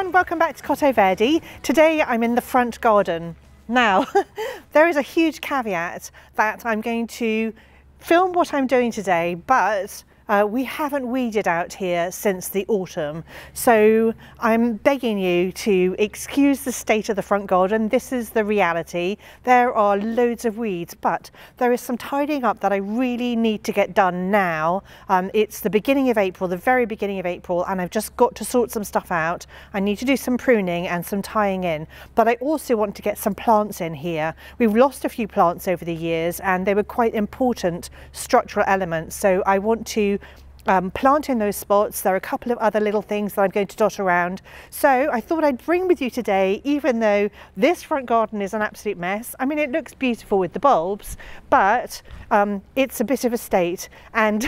everyone, welcome back to Cottoverdi. Today I'm in the front garden. Now, there is a huge caveat that I'm going to film what I'm doing today, but we haven't weeded out here since the autumn. So I'm begging you to excuse the state of the front garden. This is the reality. There are loads of weeds, but there is some tidying up that I really need to get done now. It's the beginning of April, the very beginning of April, and I've just got to sort some stuff out. I need to do some pruning and some tying in, but I also want to get some plants in here. We've lost a few plants over the years and they were quite important structural elements. So I want to plant in those spots. There are a couple of other little things that I'm going to dot around. So I thought I'd bring with you today, even though this front garden is an absolute mess. I mean, it looks beautiful with the bulbs, but it's a bit of a state. And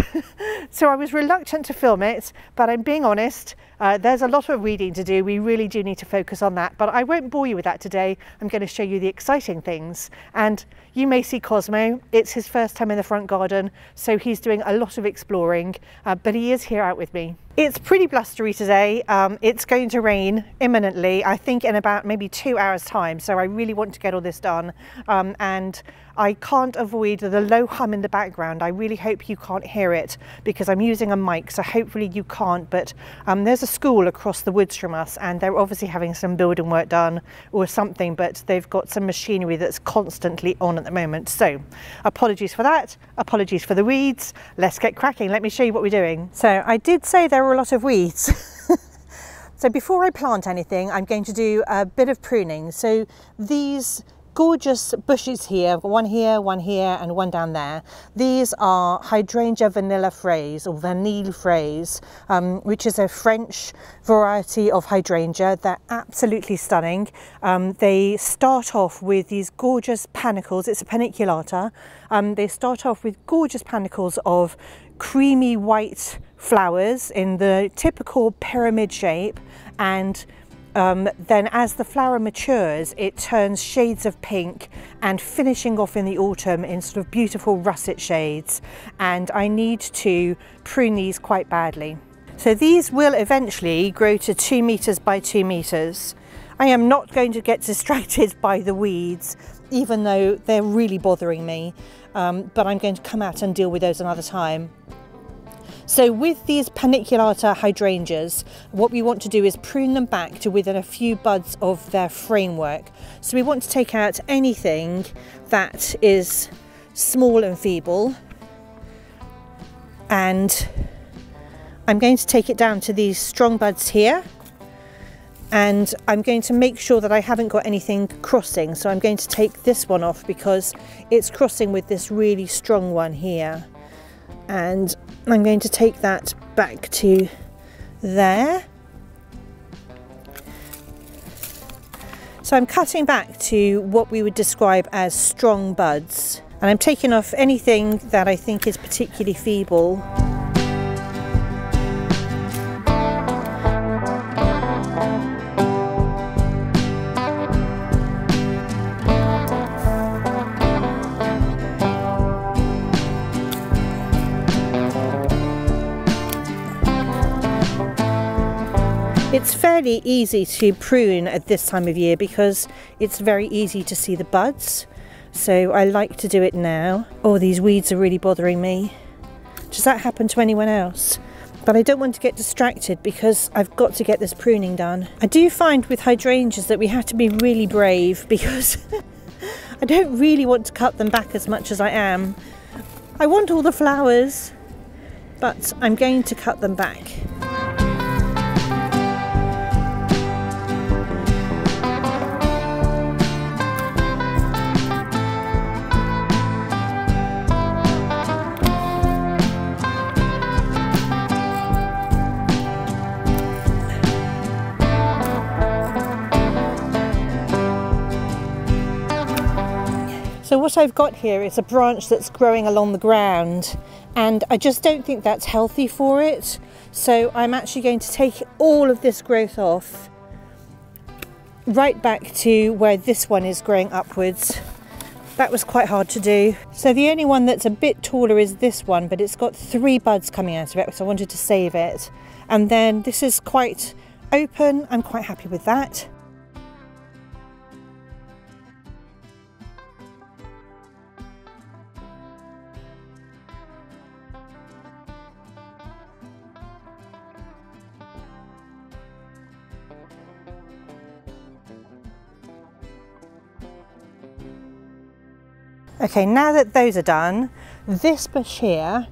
so I was reluctant to film it, but I'm being honest, there's a lot of weeding to do. We really do need to focus on that, but I won't bore you with that today. I'm going to show you the exciting things. And you may see Cosmo. It's his first time in the front garden, so he's doing a lot of exploring, but he is here out with me. It's pretty blustery today. It's going to rain imminently, I think in about maybe 2 hours time, so I really want to get all this done. And I can't avoid the low hum in the background. I really hope you can't hear it because I'm using a mic, so hopefully you can't. But there's a school across the woods from us and they're obviously having some building work done or something, but they've got some machinery that's constantly on at the moment. So apologies for that, apologies for the weeds. Let's get cracking. Let me show you what we're doing. So I did say there were a lot of weeds. So before I plant anything, I'm going to do a bit of pruning. So these gorgeous bushes here, one here, and one down there. These are Hydrangea vanilla fraise, or vanille fraise, which is a French variety of hydrangea. They're absolutely stunning. They start off with these gorgeous panicles. It's a paniculata. They start off with gorgeous panicles of creamy white flowers in the typical pyramid shape, and then as the flower matures, it turns shades of pink and finishing off in the autumn in sort of beautiful russet shades. And I need to prune these quite badly. So these will eventually grow to 2 meters by 2 meters. I am not going to get distracted by the weeds, even though they're really bothering me, but I'm going to come out and deal with those another time. So with these paniculata hydrangeas, what we want to do is prune them back to within a few buds of their framework. So we want to take out anything that is small and feeble, and I'm going to take it down to these strong buds here, and I'm going to make sure that I haven't got anything crossing. So I'm going to take this one off because it's crossing with this really strong one here. And I'm going to take that back to there. So I'm cutting back to what we would describe as strong buds, and I'm taking off anything that I think is particularly feeble. It's fairly easy to prune at this time of year because it's very easy to see the buds. So I like to do it now. Oh, these weeds are really bothering me. Does that happen to anyone else? But I don't want to get distracted because I've got to get this pruning done. I do find with hydrangeas that we have to be really brave because I don't really want to cut them back as much as I am. I want all the flowers, but I'm going to cut them back. So what I've got here is a branch that's growing along the ground, and I just don't think that's healthy for it. So I'm actually going to take all of this growth off right back to where this one is growing upwards. That was quite hard to do. So the only one that's a bit taller is this one, but it's got 3 buds coming out of it, so I wanted to save it. And then this is quite open. I'm quite happy with that. Okay, now that those are done, this bush here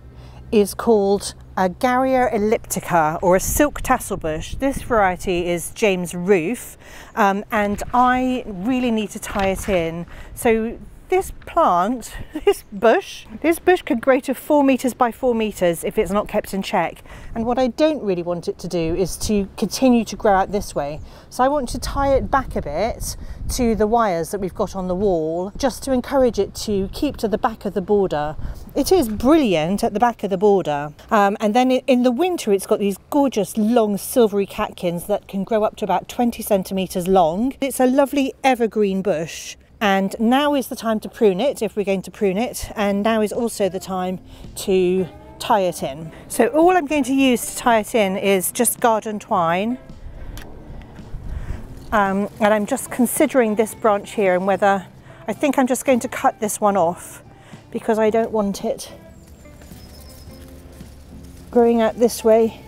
is called a Garrya elliptica, or a silk tassel bush. This variety is James Roof, and I really need to tie it in. So this plant, this bush could grow to 4 meters by 4 meters if it's not kept in check. And what I don't really want it to do is to continue to grow out this way. So I want to tie it back a bit to the wires that we've got on the wall, just to encourage it to keep to the back of the border. It is brilliant at the back of the border. And then in the winter, it's got these gorgeous long silvery catkins that can grow up to about 20 centimeters long. It's a lovely evergreen bush. And now is the time to prune it, if we're going to prune it, and now is also the time to tie it in. So all I'm going to use to tie it in is just garden twine, and I'm just considering this branch here and whether, I think I'm just going to cut this one off because I don't want it growing out this way.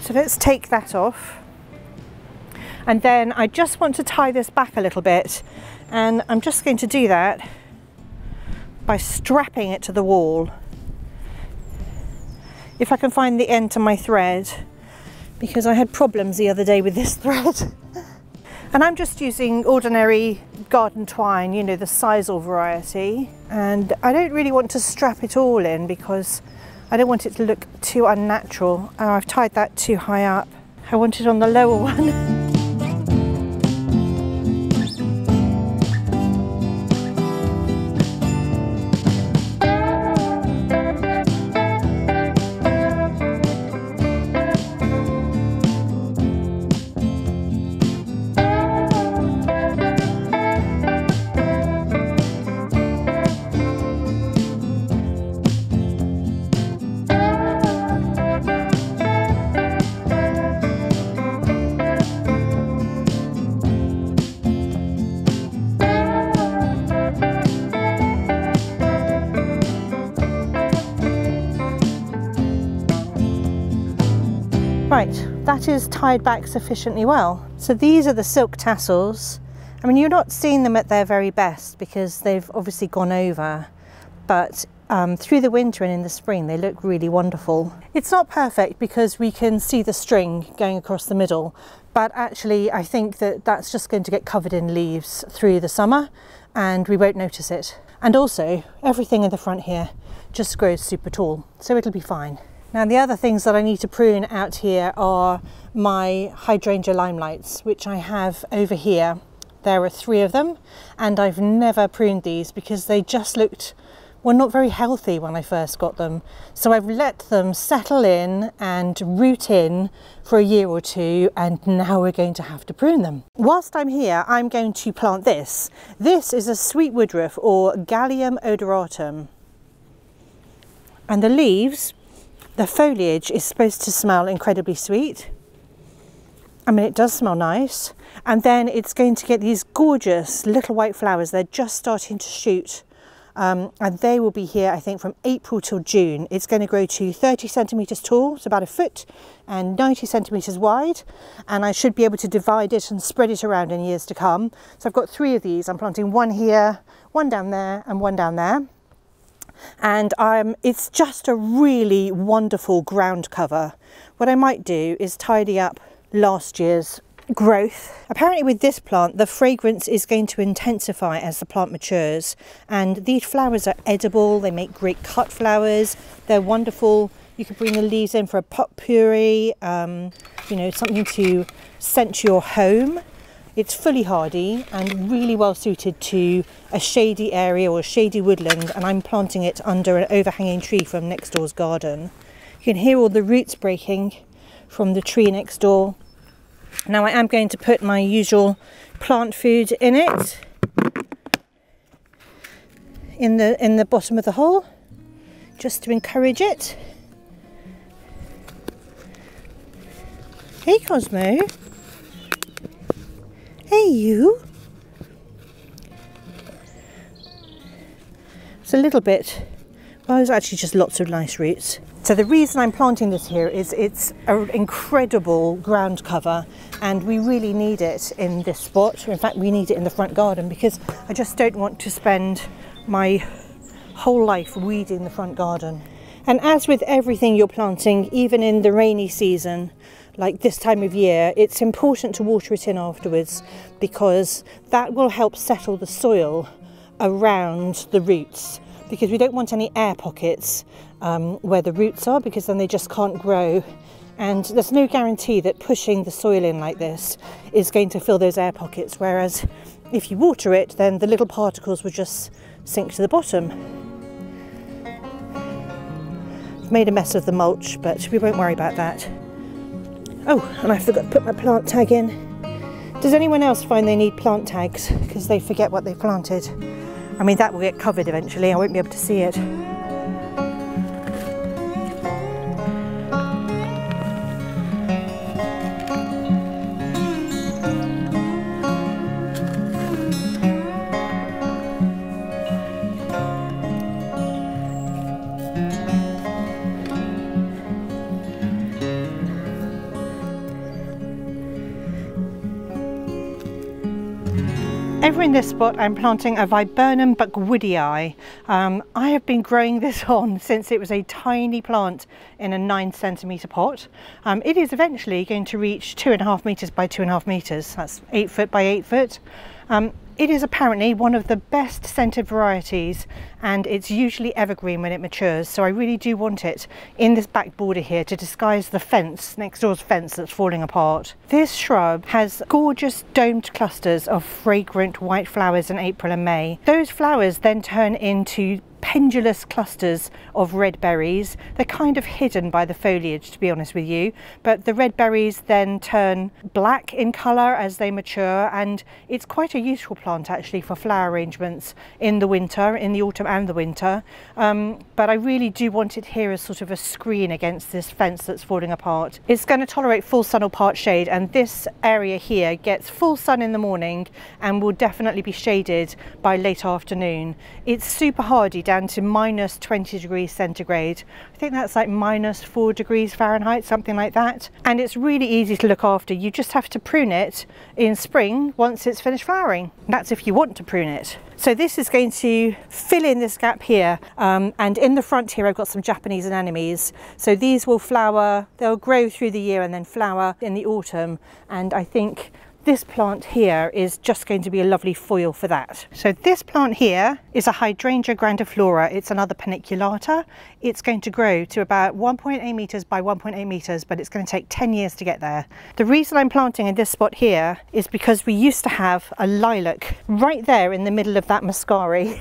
So let's take that off. And then I just want to tie this back a little bit, and I'm just going to do that by strapping it to the wall. If I can find the end to my thread, because I had problems the other day with this thread. And I'm just using ordinary garden twine, you know, the sisal variety. And I don't really want to strap it all in because I don't want it to look too unnatural. Oh, I've tied that too high up. I want it on the lower one. Right, that is tied back sufficiently well. So these are the silk tassels. I mean, you're not seeing them at their very best because they've obviously gone over, but through the winter and in the spring they look really wonderful. It's not perfect because we can see the string going across the middle, but actually I think that that's just going to get covered in leaves through the summer and we won't notice it. And also everything in the front here just grows super tall, so it'll be fine. Now the other things that I need to prune out here are my hydrangea limelights, which I have over here. There are 3 of them, and I've never pruned these because they just looked, well, not very healthy when I first got them. So I've let them settle in and root in for a year or 2, and now we're going to have to prune them. Whilst I'm here, I'm going to plant this. This is a sweet woodruff, or Galium odoratum. And the leaves, the foliage is supposed to smell incredibly sweet. I mean, it does smell nice. And then it's going to get these gorgeous little white flowers. They're just starting to shoot. And they will be here, I think, from April till June. It's going to grow to 30 centimetres tall, so about 1 foot, and 90 centimetres wide. And I should be able to divide it and spread it around in years to come. So I've got 3 of these. I'm planting 1 here, 1 down there, and 1 down there. And it's just a really wonderful ground cover. What I might do is tidy up last year's growth. Apparently with this plant the fragrance is going to intensify as the plant matures, and these flowers are edible. They make great cut flowers. They're wonderful. You can bring the leaves in for a pot puree, you know, something to scent your home. It's fully hardy and really well suited to a shady area or a shady woodland, and I'm planting it under an overhanging tree from next door's garden. You can hear all the roots breaking from the tree next door. Now I am going to put my usual plant food in it, in the bottom of the hole, just to encourage it. Hey Cosmo. Hey you. It's a little bit, well, there's actually just lots of nice roots. So the reason I'm planting this here is it's an incredible ground cover, and we really need it in this spot. In fact, we need it in the front garden because I just don't want to spend my whole life weeding the front garden. And as with everything you're planting, even in the rainy season, like this time of year, it's important to water it in afterwards because that will help settle the soil around the roots, because we don't want any air pockets where the roots are, because then they just can't grow. And there's no guarantee that pushing the soil in like this is going to fill those air pockets, whereas if you water it, then the little particles will just sink to the bottom. I've made a mess of the mulch, but we won't worry about that. Oh, and I forgot to put my plant tag in. Does anyone else find they need plant tags because they forget what they planted? I mean, that will get covered eventually, I won't be able to see it. Over in this spot I'm planting a Viburnum buckwoodii. I have been growing this on since it was a tiny plant in a 9cm pot. It is eventually going to reach 2.5 meters by 2.5 meters. That's 8 foot by 8 foot. It is apparently one of the best scented varieties, and it's usually evergreen when it matures, so I really do want it in this back border here to disguise the fence, next door's fence, that's falling apart. This shrub has gorgeous domed clusters of fragrant white flowers in April and May. Those flowers then turn into pendulous clusters of red berries. They're kind of hidden by the foliage, to be honest with you, but the red berries then turn black in colour as they mature, and it's quite a useful plant actually for flower arrangements in the winter, in the autumn and the winter. But I really do want it here as sort of a screen against this fence that's falling apart. It's going to tolerate full sun or part shade, and this area here gets full sun in the morning and will definitely be shaded by late afternoon. It's super hardy down to minus 20 degrees centigrade. I think that's like minus 4 degrees Fahrenheit, something like that. And it's really easy to look after. You just have to prune it in spring once it's finished flowering. That's if you want to prune it. So this is going to fill in this gap here, and in the front here I've got some Japanese anemones. So these will flower, they'll grow through the year and then flower in the autumn, and I think this plant here is just going to be a lovely foil for that. So this plant here is a Hydrangea grandiflora. It's another paniculata. It's going to grow to about 1.8 meters by 1.8 meters, but it's going to take 10 years to get there. The reason I'm planting in this spot here is because we used to have a lilac right there in the middle of that muscari.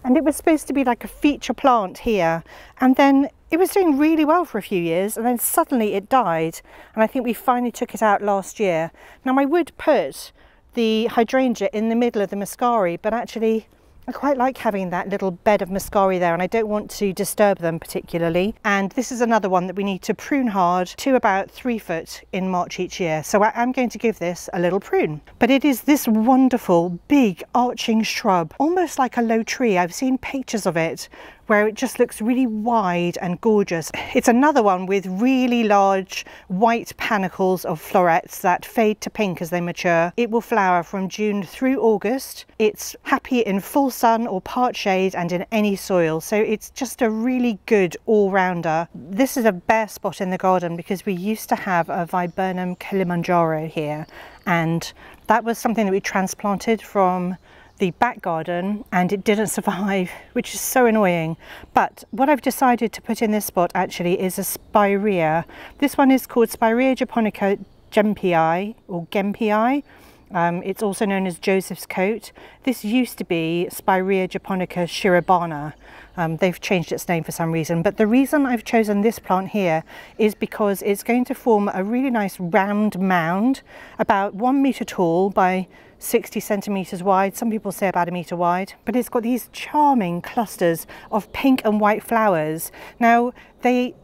And it was supposed to be like a feature plant here, and then it was doing really well for a few years, and then suddenly it died, and I think we finally took it out last year. Now I would put the hydrangea in the middle of the muscari, but actually I quite like having that little bed of muscari there, and I don't want to disturb them particularly. And this is another one that we need to prune hard to about 3 foot in March each year. So I am going to give this a little prune. But it is this wonderful big arching shrub, almost like a low tree. I've seen pictures of it where it just looks really wide and gorgeous. It's another one with really large white panicles of florets that fade to pink as they mature. It will flower from June through August. It's happy in full sun or part shade and in any soil, so it's just a really good all-rounder. This is a bare spot in the garden because we used to have a Viburnum Kilimanjaro here, and that was something that we transplanted from the back garden and it didn't survive, which is so annoying. But what I've decided to put in this spot actually is a spirea. This one is called Spirea japonica gempii or gempii. It's also known as Joseph's coat. This used to be Spirea japonica shirobana. They've changed its name for some reason, but the reason I've chosen this plant here is because it's going to form a really nice round mound, about 1 metre tall by 60 centimetres wide. Some people say about 1 metre wide, but it's got these charming clusters of pink and white flowers. Now,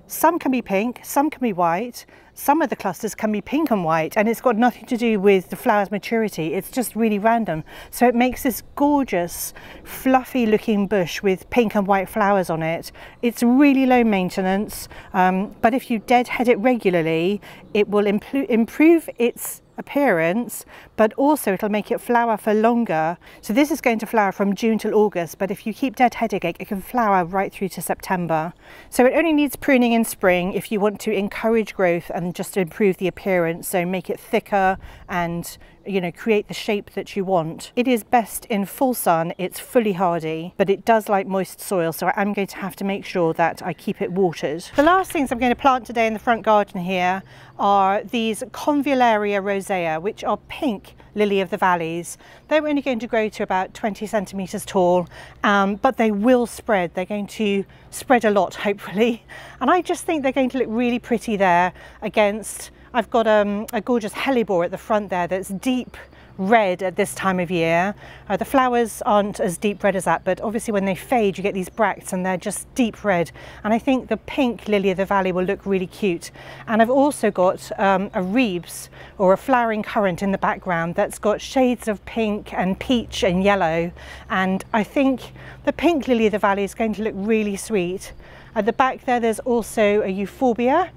some can be pink, some can be white. Some of the clusters can be pink and white, and it's got nothing to do with the flower's maturity. It's just really random. So it makes this gorgeous, fluffy looking bush with pink and white flowers on it. It's really low maintenance, but if you deadhead it regularly, it will improve its appearance, but also it'll make it flower for longer. So this is going to flower from June till August, but if you keep deadheading it, it can flower right through to September. So it only needs pruning in spring if you want to encourage growth and just improve the appearance, so make it thicker and, you know, create the shape that you want. It is best in full sun. It's fully hardy, but it does like moist soil, so I'm going to have to make sure that I keep it watered. The last things I'm going to plant today in the front garden here are these Convallaria rosea, which are pink lily of the valleys. They're only going to grow to about 20 centimetres tall, but they will spread. They're going to spread a lot, hopefully. And I just think they're going to look really pretty there against, I've got a gorgeous hellebore at the front there that's deep red at this time of year. The flowers aren't as deep red as that, but obviously when they fade you get these bracts and they're just deep red, and I think the pink lily of the valley will look really cute. And I've also got a rebs, or a flowering currant, in the background that's got shades of pink and peach and yellow, and I think the pink lily of the valley is going to look really sweet. At the back there's also a euphorbia,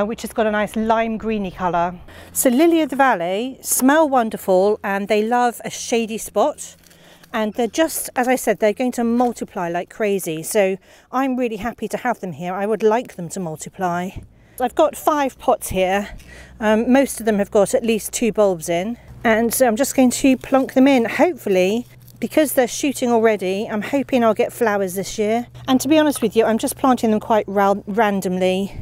which has got a nice lime greeny colour. So lily of the valley smell wonderful and they love a shady spot, and they're just, as I said, they're going to multiply like crazy, so I'm really happy to have them here. I would like them to multiply. I've got 5 pots here. Most of them have got at least 2 bulbs in, and so I'm just going to plonk them in. Hopefully, because they're shooting already, I'm hoping I'll get flowers this year. And to be honest with you, I'm just planting them quite randomly.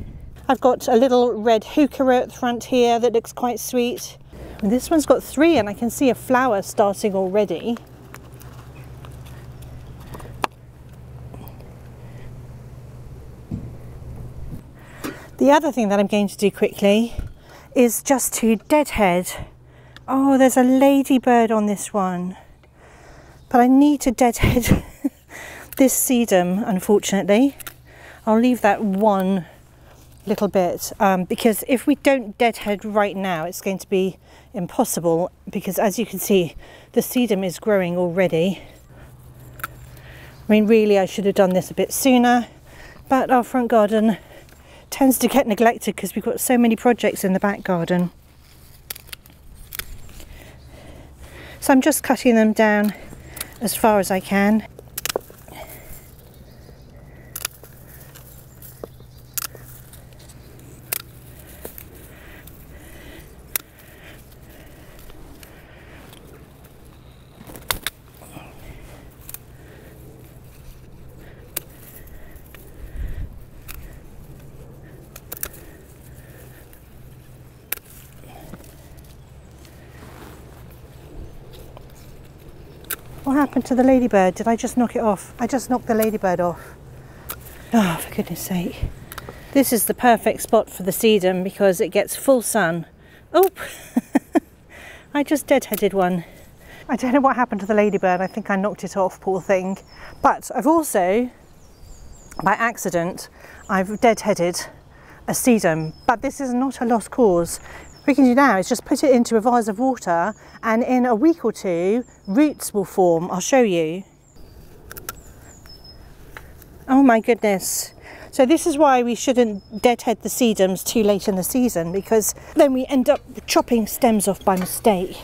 I've got a little red heuchera at the front here that looks quite sweet. And this one's got 3 and I can see a flower starting already. The other thing that I'm going to do quickly is just to deadhead. Oh, there's a ladybird on this one. But I need to deadhead this sedum, unfortunately. I'll leave that one little bit, because if we don't deadhead right now it's going to be impossible, because as you can see the sedum is growing already. I mean, really I should have done this a bit sooner, but our front garden tends to get neglected because we've got so many projects in the back garden. So I'm just cutting them down as far as I can. What happened to the ladybird? Did I just knock it off? I just knocked the ladybird off. Oh, for goodness sake. This is the perfect spot for the sedum because it gets full sun. Oh, I just deadheaded one. I don't know what happened to the ladybird. I think I knocked it off, poor thing. But I've also, by accident, I've deadheaded a sedum. But this is not a lost cause. What we can do now is just put it into a vase of water, and in a week or 2 roots will form. I'll show you. Oh my goodness. So this is why we shouldn't deadhead the sedums too late in the season, because then we end up chopping stems off by mistake.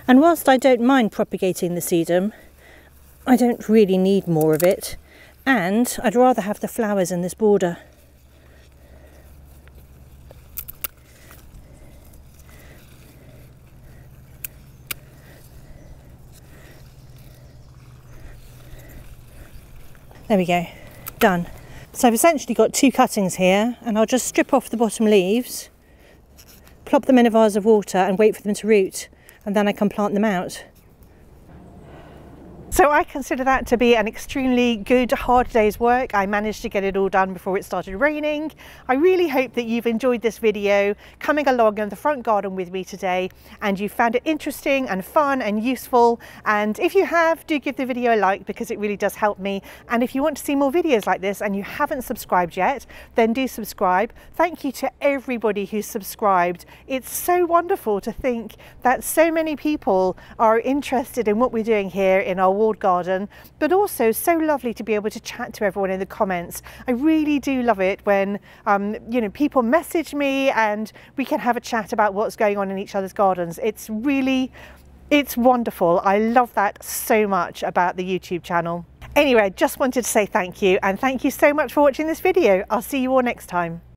And whilst I don't mind propagating the sedum, I don't really need more of it. And I'd rather have the flowers in this border. There we go, done. So I've essentially got 2 cuttings here, and I'll just strip off the bottom leaves, plop them in a vase of water and wait for them to root. and then I can plant them out. So I consider that to be an extremely good, hard day's work. I managed to get it all done before it started raining. I really hope that you've enjoyed this video, coming along in the front garden with me today, and you found it interesting and fun and useful. And if you have, do give the video a like, because it really does help me. And if you want to see more videos like this and you haven't subscribed yet, then do subscribe. Thank you to everybody who's subscribed. It's so wonderful to think that so many people are interested in what we're doing here in our walled garden, but also so lovely to be able to chat to everyone in the comments. I really do love it when you know, people message me and we can have a chat about what's going on in each other's gardens. It's wonderful. I love that so much about the YouTube channel. Anyway, just wanted to say thank you, and thank you so much for watching this video. I'll see you all next time.